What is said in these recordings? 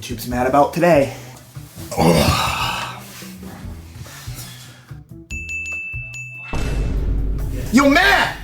YouTube's mad about today. Yo, Matt!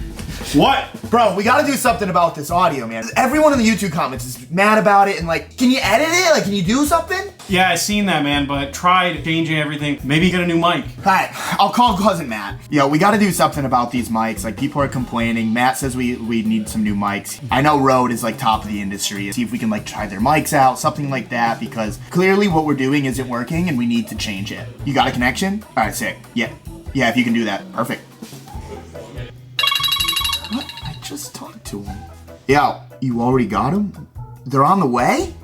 What? Bro, we gotta do something about this audio, man. Everyone in the YouTube comments is mad about it, and like, can you edit it? Like, can you do something? Yeah, I seen that, man, but tried changing everything. Maybe you get a new mic. Alright, I'll call cousin Matt. Yo, we gotta do something about these mics. Like, people are complaining. Matt says we need some new mics. I know Rode is like top of the industry. See if we can like try their mics out, something like that, because clearly what we're doing isn't working and we need to change it. You got a connection? Alright, sick. Yeah, if you can do that, perfect. What? I just talked to him. Yo, you already got them? They're on the way?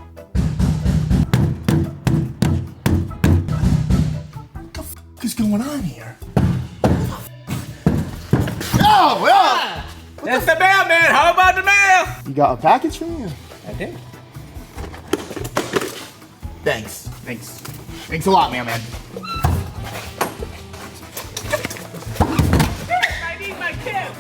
What the f is going on here? Oh! That's the mail, man. How about the mail? You got a package for me? I did. Thanks. Thanks a lot, man. I need my tip.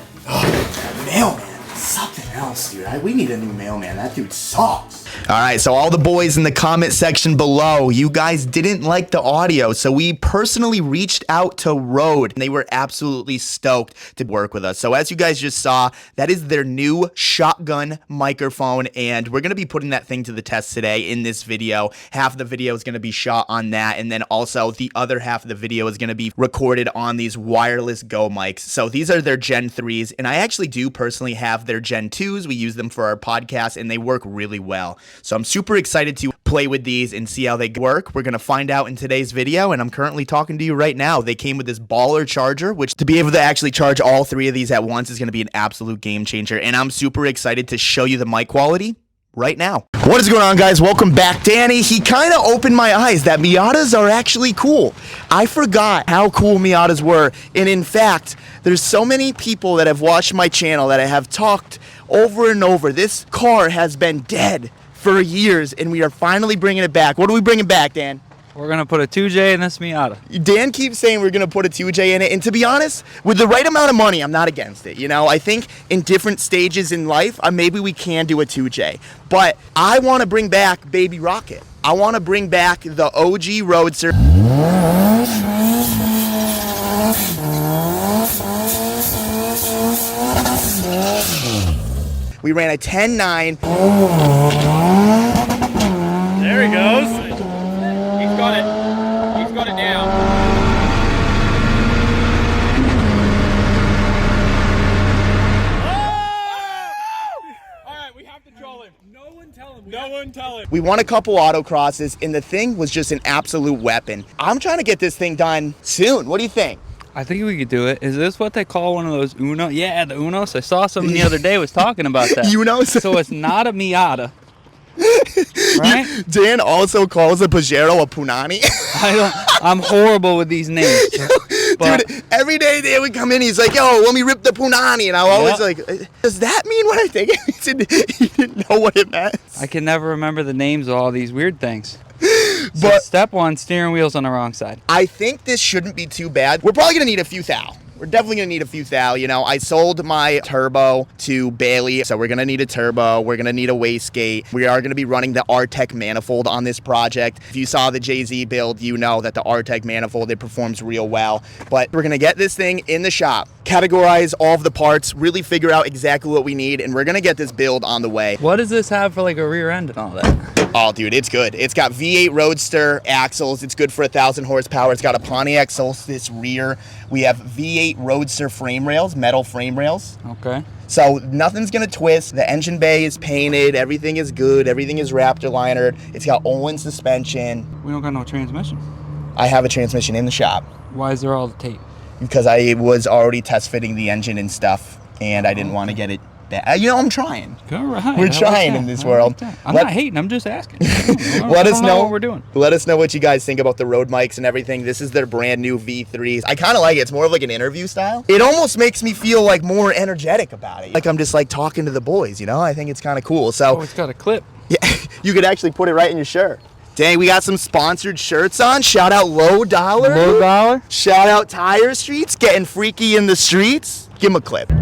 Mailman, something else, dude. We need a new mailman. That dude sucks. All right, so all the boys in the comment section below, you guys didn't like the audio, so we personally reached out to Rode, and they were absolutely stoked to work with us. So as you guys just saw, that is their new shotgun microphone, and we're going to be putting that thing to the test today in this video. Half of the video is going to be shot on that, and then also the other half of the video is going to be recorded on these wireless Go mics. So these are their Gen 3s, and I actually do personally have their Gen 2s. We use them for our podcast, and they work really well. So I'm super excited to play with these and see how they work. We're going to find out in today's video, and I'm currently talking to you right now. They came with this baller charger, which to be able to actually charge all three of these at once is going to be an absolute game changer, and I'm super excited to show you the mic quality right now. What is going on, guys? Welcome back. Danny, he kind of opened my eyes that Miatas are actually cool. I forgot how cool Miatas were, and in fact, there's so many people that have watched my channel that I have talked over and over. This car has been dead for years, and we are finally bringing it back. What are we bringing back, Dan? We're going to put a 2J in this Miata. Dan keeps saying we're going to put a 2J in it, and to be honest, with the right amount of money, I'm not against it. You know, I think in different stages in life, maybe we can do a 2J. But I want to bring back Baby Rocket. I want to bring back the OG Roadster. We ran a 10.9. There he goes. He's got it. He's got it now. All right, we have to troll him. No one tell him. No one tell him. We won a couple autocrosses, and the thing was just an absolute weapon. I'm trying to get this thing done soon. What do you think? I think we could do it. Is this what they call one of those Uno? Yeah, the Unos. I saw someone the other day was talking about that. Unos? So it's not a Miata, right? Dan also calls a Pajero a Punani. I'm horrible with these names. But dude, every day they would come in, he's like, yo, let me rip the Punani. And I always like, does that mean what I think? He didn't know what it meant. I can never remember the names of all these weird things. But so step one, steering wheel's on the wrong side. I think this shouldn't be too bad. We're probably going to need a few thou. We're definitely going to need a few thou. You know, I sold my turbo to Bailey, so we're going to need a turbo. We're going to need a wastegate. We are going to be running the R-Tech manifold on this project. If you saw the Jay-Z build, you know that the R-Tech manifold, it performs real well. But we're going to get this thing in the shop, categorize all of the parts, really figure out exactly what we need, and we're going to get this build on the way. What does this have for like a rear end and all that? Oh, dude, it's good. It's got V8 Roadster axles. It's good for 1,000 horsepower. It's got a Pontiac Solstice rear. We have V8 Roadster frame rails, metal frame rails. Okay. So nothing's gonna twist. The engine bay is painted. Everything is good. Everything is Raptor linered. It's got Olin suspension. We don't got no transmission. I have a transmission in the shop. Why is there all the tape? Because I was already test fitting the engine and stuff, and I didn't want to get it. You know, I'm trying. All right. We're trying in this world. I'm not hating. I'm just asking. Let us know what we're doing. Let us know what you guys think about the Rode mics and everything. This is their brand new V3s. I kind of like it. It's more of like an interview style. It almost makes me feel like more energetic about it. Like I'm just like talking to the boys, you know? I think it's kind of cool. So it's got a clip. Yeah, you could actually put it right in your shirt. Dang, we got some sponsored shirts on. Shout out Low Dollar. Low Dollar. Shout out Tire Streets, getting freaky in the streets. Give him a clip.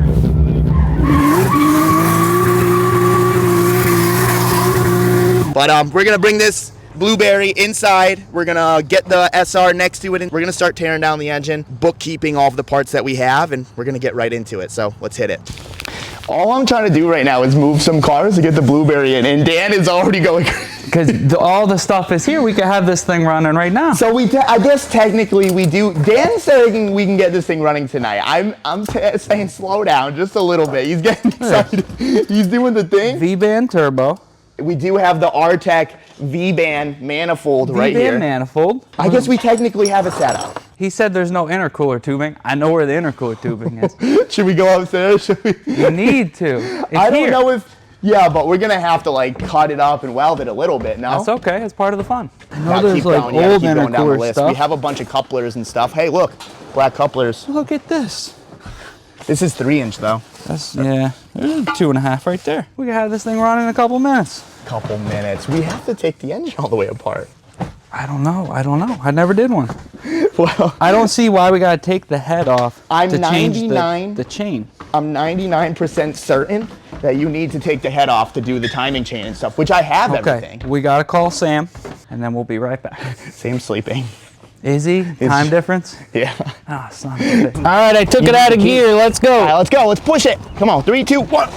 But we're gonna bring this Blueberry inside. We're gonna get the SR next to it, and we're gonna start tearing down the engine, bookkeeping all of the parts that we have, and we're gonna get right into it. So let's hit it. All I'm trying to do right now is move some cars to get the Blueberry in, and Dan is already going. Because all the stuff is here. We could have this thing running right now. So I guess technically we do. Dan's saying we can get this thing running tonight. I'm saying slow down just a little bit. He's getting excited. He's doing the thing. V-band turbo. We do have the R-Tech V-band manifold right here. V-band manifold. I guess we technically have a setup. He said there's no intercooler tubing. I know where the intercooler tubing is. Should we go upstairs? Should we? You need to. It's I don't here. know if. Yeah, but we're gonna have to like cut it up and weld it a little bit. No. That's okay. It's part of the fun. I know Gotta there's keep like going. Yeah, old keep going down the intercooler list. stuff. We have a bunch of couplers and stuff. Hey, look, black couplers. Look at this. This is 3-inch though. That's, yeah, there's a 2.5 right there. We can have this thing running in a couple minutes. Couple minutes. We have to take the engine all the way apart. I don't know. I never did one. Well, I don't see why we gotta take the head off I'm to change 99 the chain. I'm 99% certain that you need to take the head off to do the timing chain and stuff, which I have everything. We gotta call Sam, and then we'll be right back. Sam's sleeping. Is he? Time difference? Yeah. Ah, son of a bitch. All right, I took it out of gear. Let's go. All right, let's go. Let's push it. Come on, 3, 2, 1.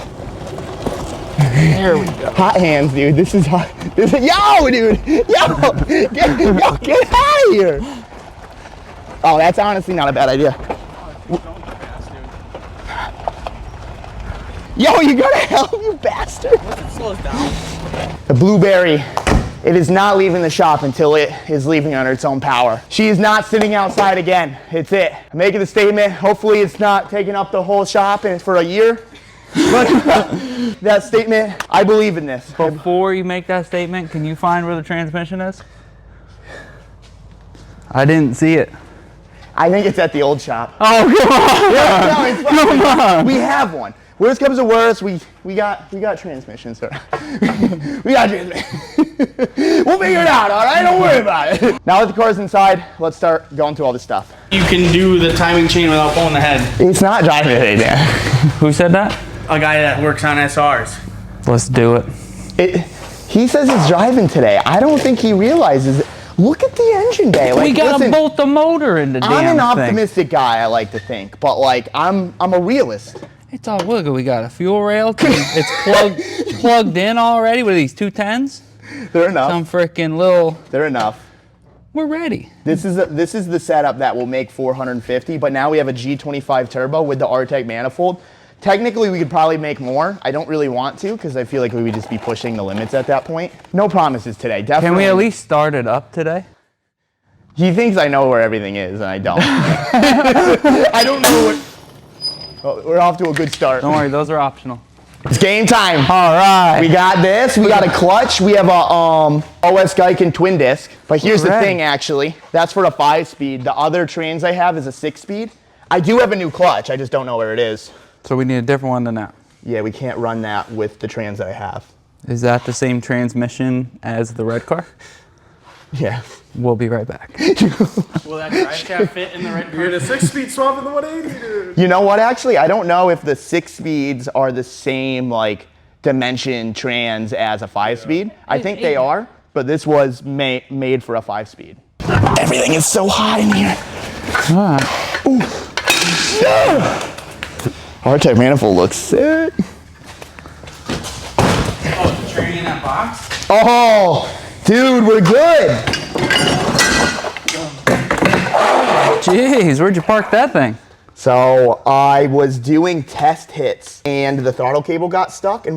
There we go. Hot hands, dude. This is hot. Yo, dude. Yo, get out of here. Oh, that's honestly not a bad idea. Yo, you gotta help, you bastard. Slow us down. The Blueberry, it is not leaving the shop until it is leaving under its own power. She is not sitting outside again. It's it. I'm making the statement. Hopefully it's not taking up the whole shop and it's for a year. But that statement, I believe in this. Before you make that statement, can you find where the transmission is? I didn't see it. I think it's at the old shop. Oh, come on. Yeah, no, it's fine. Come on. We have one. Worst comes to worst, we got transmissions, sir. We got transmissions. We'll figure it out, all right? Don't worry about it. Now that the car's inside, let's start going through all this stuff. You can do the timing chain without pulling the head. It's not driving today, Dan. Who said that? A guy that works on SRs. Let's do it. He says it's driving today. I don't think he realizes it. Look at the engine bay. Like, We gotta listen, bolt the motor in the damn I'm an thing. optimistic guy, I like to think, but like I'm a realist. It's all look. We got a fuel rail. It's plugged in already with these 210s. They're enough. Some freaking little. They're enough. We're ready. This is the setup that will make 450, but now we have a G25 turbo with the R-Tech manifold. Technically, we could probably make more. I don't really want to because I feel like we would just be pushing the limits at that point. No promises today, definitely. Can we at least start it up today? He thinks I know where everything is, and I don't. I don't know what... Well, we're off to a good start. Don't worry, those are optional. It's game time. All right. We got this. We got a clutch. We have a OS Geiken twin disc. But here's the thing, actually. That's for a 5-speed. The other trans I have is a 6-speed. I do have a new clutch. I just don't know where it is. So we need a different one than that. Yeah, we can't run that with the trans that I have. Is that the same transmission as the red car? Yeah. We'll be right back. Will that drive shaft fit in the red car? You're in a 6-speed swap in the 180, dude. You know what, actually? I don't know if the 6 speeds are the same, like, dimension trans as a 5-speed. I think they are, but this was made for a 5-speed. Everything is so hot in here. All right. Ooh. R-Tech manifold looks sick. Oh, the train in that box? Oh, dude, we're good. Jeez, where'd you park that thing? So I was doing test hits and the throttle cable got stuck and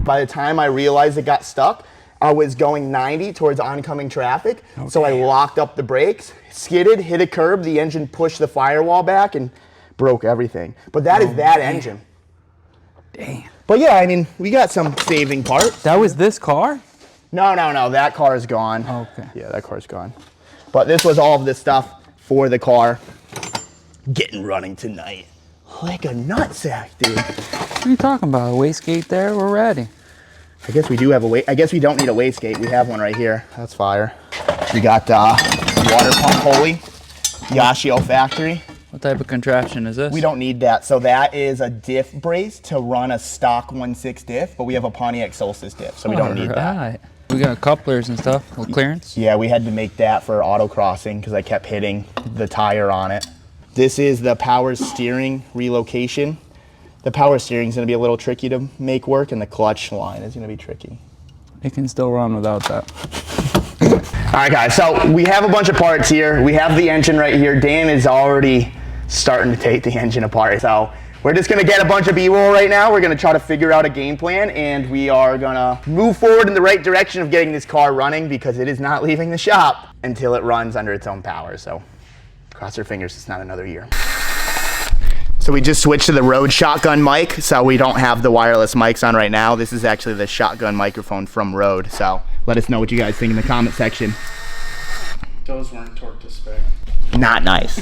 by the time I realized it got stuck, I was going 90 towards oncoming traffic. Okay. So I locked up the brakes, skidded, hit a curb, the engine pushed the firewall back and broke everything. But that is that engine. Damn. But yeah, I mean, we got some saving parts. That was this car? No, that car is gone. Okay. Yeah, that car's gone. But this was all of this stuff for the car. Getting running tonight. Like a nutsack, dude. What are you talking about? A wastegate there? We're ready. I guess we do have I guess we don't need a wastegate. We have one right here. That's fire. We got water pump pulley, Yashio factory. What type of contraption is this? We don't need that. So that is a diff brace to run a stock 1.6 diff, but we have a Pontiac Solstice diff, so we don't need that. We got couplers and stuff, little clearance. Yeah, we had to make that for autocrossing because I kept hitting the tire on it. This is the power steering relocation. The power steering is going to be a little tricky to make work, and the clutch line is going to be tricky. It can still run without that. All right, guys, so we have a bunch of parts here. We have the engine right here. Dan is already starting to take the engine apart. So we're just going to get a bunch of B-roll right now. We're going to try to figure out a game plan, and we are going to move forward in the right direction of getting this car running because it is not leaving the shop until it runs under its own power. So cross our fingers, it's not another year. So we just switched to the Rode shotgun mic, so we don't have the wireless mics on right now. This is actually the shotgun microphone from Rode, so let us know what you guys think in the comment section. Those weren't torqued to spec. Not nice.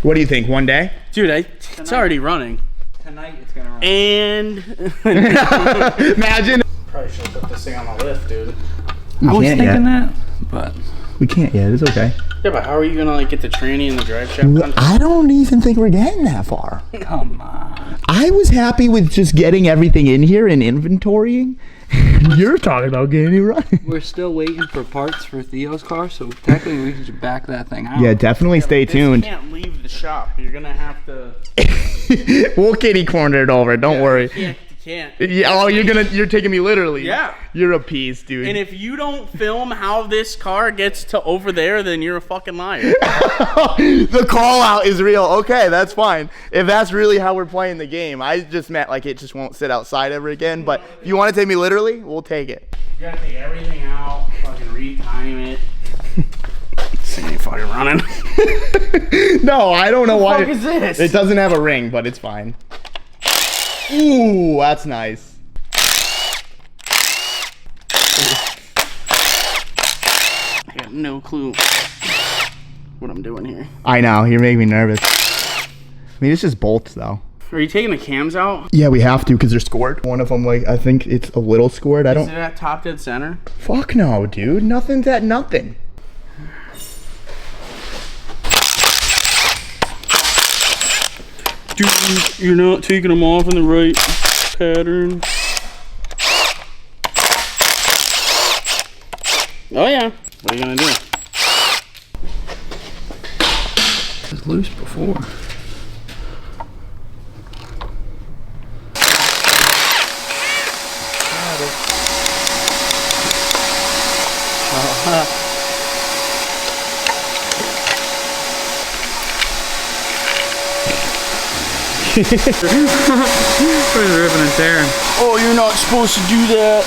What do you think, one day? Dude, it's already running. Tonight it's gonna run. And Imagine. Probably should have put this thing on the lift, dude. I was thinking that, but We can't yet, it's okay. yeah, but how are you gonna like get the tranny and the drive shaft done? I don't even think we're getting that far. Come on. I was happy with just getting everything in here and inventorying. You're talking about getting it running. We're still waiting for parts for Theo's car, so technically we should back that thing out. Yeah, definitely stay tuned. This can't leave the shop. You're gonna have to. We'll kitty corner it over, don't worry. You can't. Yeah, oh, you're taking me literally. Yeah. You're a piece, dude. And if you don't film how this car gets to over there, then you're a fucking liar. The call out is real. Okay, that's fine. If that's really how we're playing the game, I just meant like it just won't sit outside ever again. But if you want to take me literally, we'll take it. You gotta take everything out, fucking retime it. This thing ain't fucking running. No, I don't know why. What the fuck is this? It doesn't have a ring, but it's fine. Ooh, that's nice. I got no clue what I'm doing here. I know, you're making me nervous. I mean, it's just bolts though. Are you taking the cams out? Yeah, we have to because they're scored. One of them, like, I think it's a little scored. I Is don't. it at top dead center? Fuck no, dude. Nothing's at nothing. Dude, you're not taking them off in the right pattern. Oh yeah. What are you gonna do? It was loose before. Ripping and tearing. Oh, you're not supposed to do that.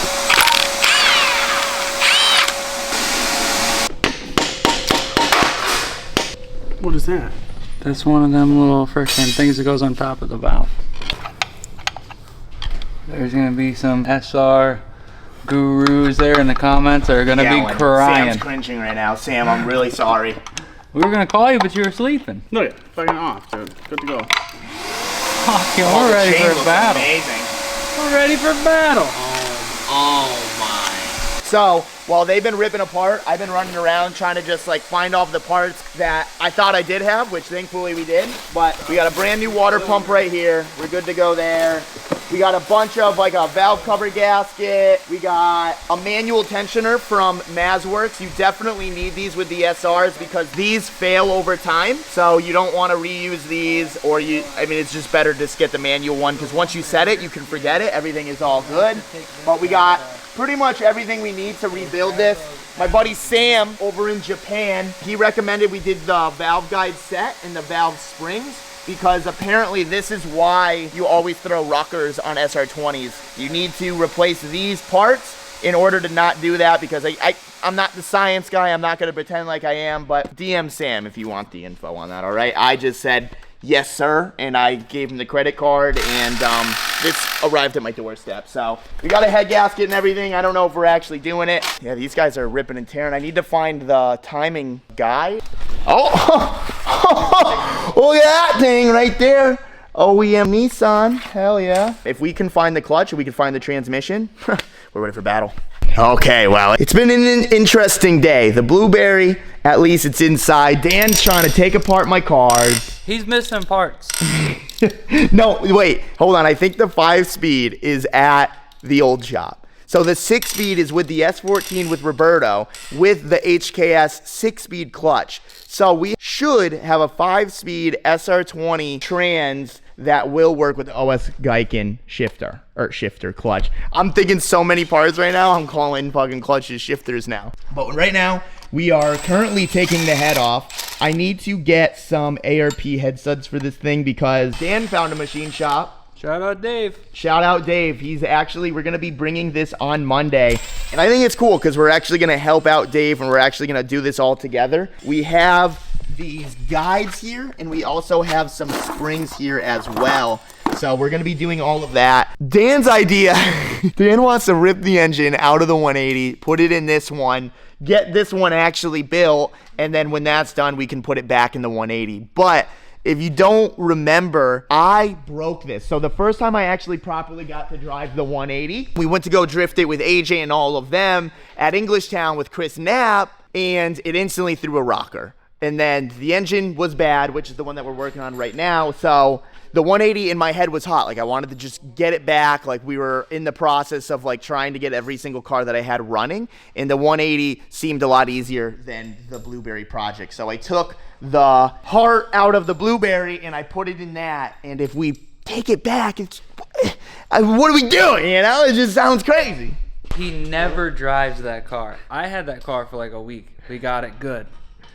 What is that? That's one of them little friction things that goes on top of the valve. There's gonna be some SR gurus there in the comments that are gonna be crying. Sam's cringing right now. Sam, I'm really sorry. We were gonna call you, but you were sleeping. Look at it. Fucking off, dude. Good to go. Fuck, we're ready for a battle. Amazing. We're ready for battle. So, while they've been ripping apart, I've been running around trying to just like find all the parts that I thought I did have, which thankfully we did. But we got a brand new water pump right here. We're good to go there. We got a bunch of like a valve cover gasket. We got a manual tensioner from Mazworks. You definitely need these with the SRs because these fail over time. So you don't want to reuse these or it's just better to just get the manual one because once you set it, you can forget it. Everything is all good. But we got pretty much everything we need to rebuild this. My buddy Sam over in Japan, he recommended we did the valve guide set and the valve springs because apparently this is why you always throw rockers on SR20s. You need to replace these parts in order to not do that because I'm not the science guy. I'm not going to pretend like I am, but DM Sam if you want the info on that, all right? I just said, yes, sir, and I gave him the credit card, and this arrived at my doorstep. So we got a head gasket and everything. I don't know if we're actually doing it. Yeah, these guys are ripping and tearing. I need to find the timing guide. Oh, look at that thing right there. OEM Nissan. Hell yeah. If we can find the clutch or we can find the transmission, we're ready for battle. Okay, well, it's been an interesting day. The Blueberry, at least it's inside. Dan's trying to take apart my cars. He's missing parts. No, wait, hold on. I think the 5-speed is at the old shop. So the 6-speed is with the S14 with Roberto with the HKS 6-speed clutch. So we should have a 5-speed SR20 trans that will work with the OS Geiken shifter clutch. I'm thinking so many parts right now. I'm calling fucking clutches shifters now. But right now we are currently taking the head off. I need to get some ARP head studs for this thing because Dan found a machine shop. Shout out Dave. Shout out Dave. We're going to be bringing this on Monday. And I think it's cool because we're actually going to help out Dave and we're actually going to do this all together. We have these guides here and we also have some springs here as well. So we're going to be doing all of that. Dan's idea, Dan wants to rip the engine out of the 180, put it in this one, get this one actually built, and then when that's done, we can put it back in the 180. But if you don't remember, I broke this. So the first time I actually properly got to drive the 180, we went to go drift it with AJ and all of them at Englishtown with Chris Knapp, and it instantly threw a rocker. And then the engine was bad, which is the one that we're working on right now. So the 180 in my head was hot. Like I wanted to just get it back. Like we were in the process of like trying to get every single car that I had running. And the 180 seemed a lot easier than the Blueberry project. So I took the heart out of the Blueberry and I put it in that. And if we take it back, it's, what are we doing? You know, it just sounds crazy. He never drives that car. I had that car for like a week. We got it good.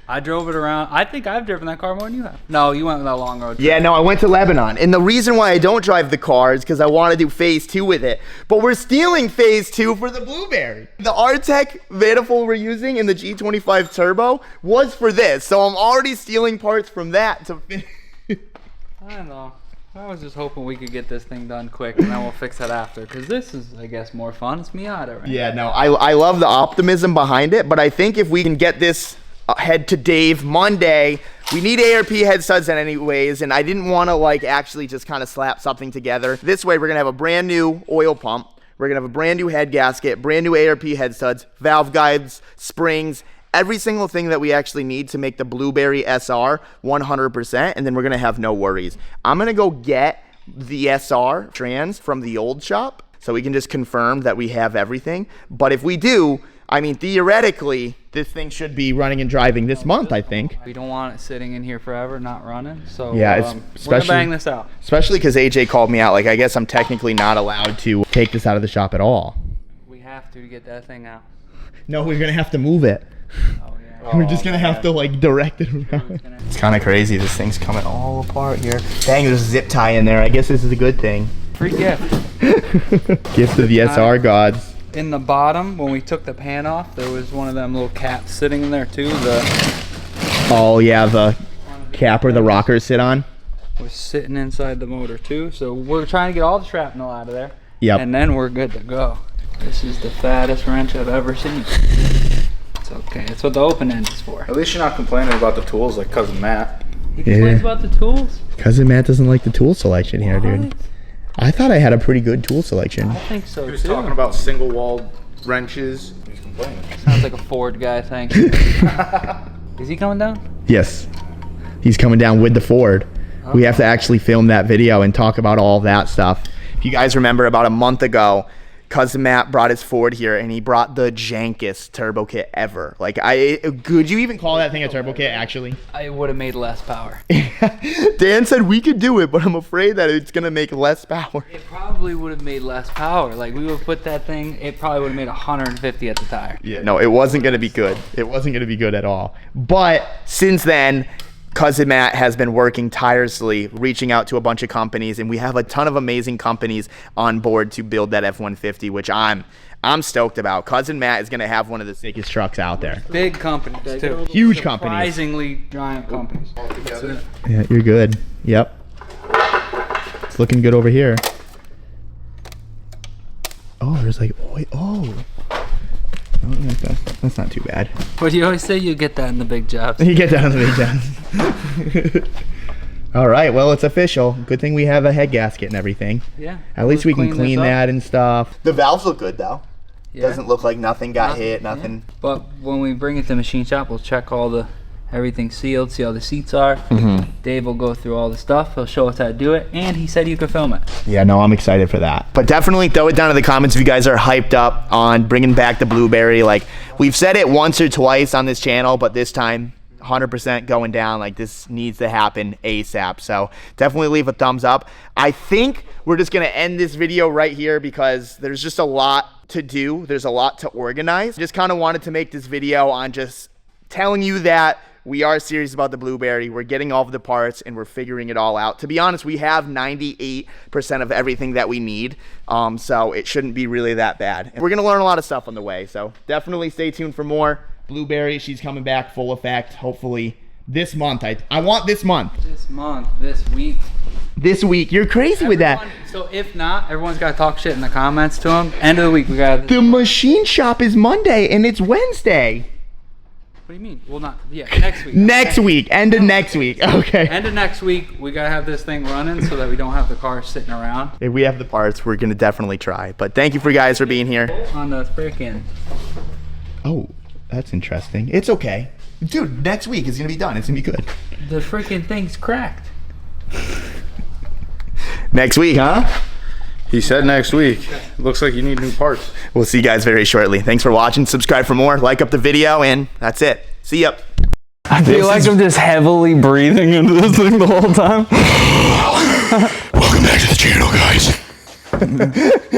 I drove it around. I think I've driven that car more than you have. No, you went on that long road trip. Yeah, no, I went to Lebanon. And the reason why I don't drive the car is because I want to do phase 2 with it. But we're stealing phase 2 for the Blueberry. The R-Tech manifold we're using in the G25 Turbo was for this. So I'm already stealing parts from that to finish. I don't know. I was just hoping we could get this thing done quick and then we'll fix that after. Because this is, I guess, more fun. It's Miata, right? Yeah, no, I love the optimism behind it. But I think if we can get this head to Dave Monday, we need ARP head studs anyways, and I didn't want to like actually just kind of slap something together. This way we're gonna have a brand new oil pump, we're gonna have a brand new head gasket, brand new ARP head studs, valve guides, springs, every single thing that we actually need to make the Blueberry SR 100%, and then we're gonna have no worries. I'm gonna go get the SR trans from the old shop so we can just confirm that we have everything. But if we do, I mean, theoretically, this thing should be running and driving this month, I think. We don't want it sitting in here forever, not running. So yeah, we're gonna bang this out. Especially because AJ called me out. Like, I guess I'm technically not allowed to take this out of the shop at all. We have to get that thing out. No, we're gonna have to move it. Oh yeah. We're just gonna have to like direct it around. It's kind of crazy. This thing's coming all apart here. Dang, there's a zip tie in there. I guess this is a good thing. Free gift. Gift of the SR gods. In the bottom, when we took the pan off, there was one of them little caps sitting in there too. Oh yeah, the cap where the rockers sit on. Was sitting inside the motor too. So we're trying to get all the shrapnel out of there. Yep. And then we're good to go. This is the fattest wrench I've ever seen. It's okay. It's what the open end is for. At least you're not complaining about the tools like Cousin Matt. He complains about the tools? Cousin Matt doesn't like the tool selection here, dude. I thought I had a pretty good tool selection. I think so He was too. talking about single walled wrenches. He's complaining. Sounds like a Ford guy thing. Is he coming down? Yes. He's coming down with the Ford. Okay. We have to actually film that video and talk about all that stuff. If you guys remember, about a month ago, Cousin Matt brought his Ford here and he brought the jankest turbo kit ever. Like, could you even call that thing a turbo kit, actually? I would have made less power. Dan said we could do it, but I'm afraid that it's going to make less power. It probably would have made less power. Like, we would have put that thing, it probably would have made 150 at the tire. Yeah, no, it wasn't going to be good. It wasn't going to be good at all. But since then, Cousin Matt has been working tirelessly, reaching out to a bunch of companies, and we have a ton of amazing companies on board to build that F-150, which I'm stoked about. Cousin Matt is going to have one of the sickest trucks out there. Big companies, too. Huge companies. Surprisingly giant companies. Yeah, you're good. Yep. It's looking good over here. Oh, there's like, oh, that's not too bad. But you always say you get that in the big jobs. You get that in the big jobs. All right, well, it's official. Good thing we have a head gasket and everything. Yeah. At least we can this clean up. that and stuff. The valves look good, though. Yeah. Doesn't look like nothing got hit, yeah. nothing. But when we bring it to machine shop, we'll check everything sealed, see how the seats are. Dave will go through all the stuff. He'll show us how to do it, and he said you could film it. Yeah, no, I'm excited for that. But definitely throw it down in the comments if you guys are hyped up on bringing back the Blueberry. Like, we've said it once or twice on this channel, but this time, 100% going down. Like, this needs to happen ASAP. So definitely leave a thumbs up. I think we're just going to end this video right here because there's just a lot to do. There's a lot to organize. Just kind of wanted to make this video on just telling you that we are serious about the Blueberry. We're getting all of the parts and we're figuring it all out. To be honest, we have 98% of everything that we need. So it shouldn't be really that bad. And we're going to learn a lot of stuff on the way. So definitely stay tuned for more. Blueberry, she's coming back full effect. Hopefully this month. I want this month. This week. This week. You're crazy with that. So if not, everyone's got to talk shit in the comments to him. End of the week, we got The machine shop is Monday and it's Wednesday. What do you mean? Well, next week. Next week. End of next week. Okay. End of next week, we got to have this thing running so that we don't have the car sitting around. If we have the parts, we're going to definitely try. But thank you for guys for being here. On the freaking. Oh, that's interesting. It's okay. Dude, next week is going to be done. It's going to be good. The freaking thing's cracked. Next week, huh? He said next week. Looks like you need new parts. We'll see you guys very shortly. Thanks for watching. Subscribe for more. Like up the video, and that's it. See ya. I feel like I'm just heavily breathing into this thing the whole time. Welcome back to the channel, guys.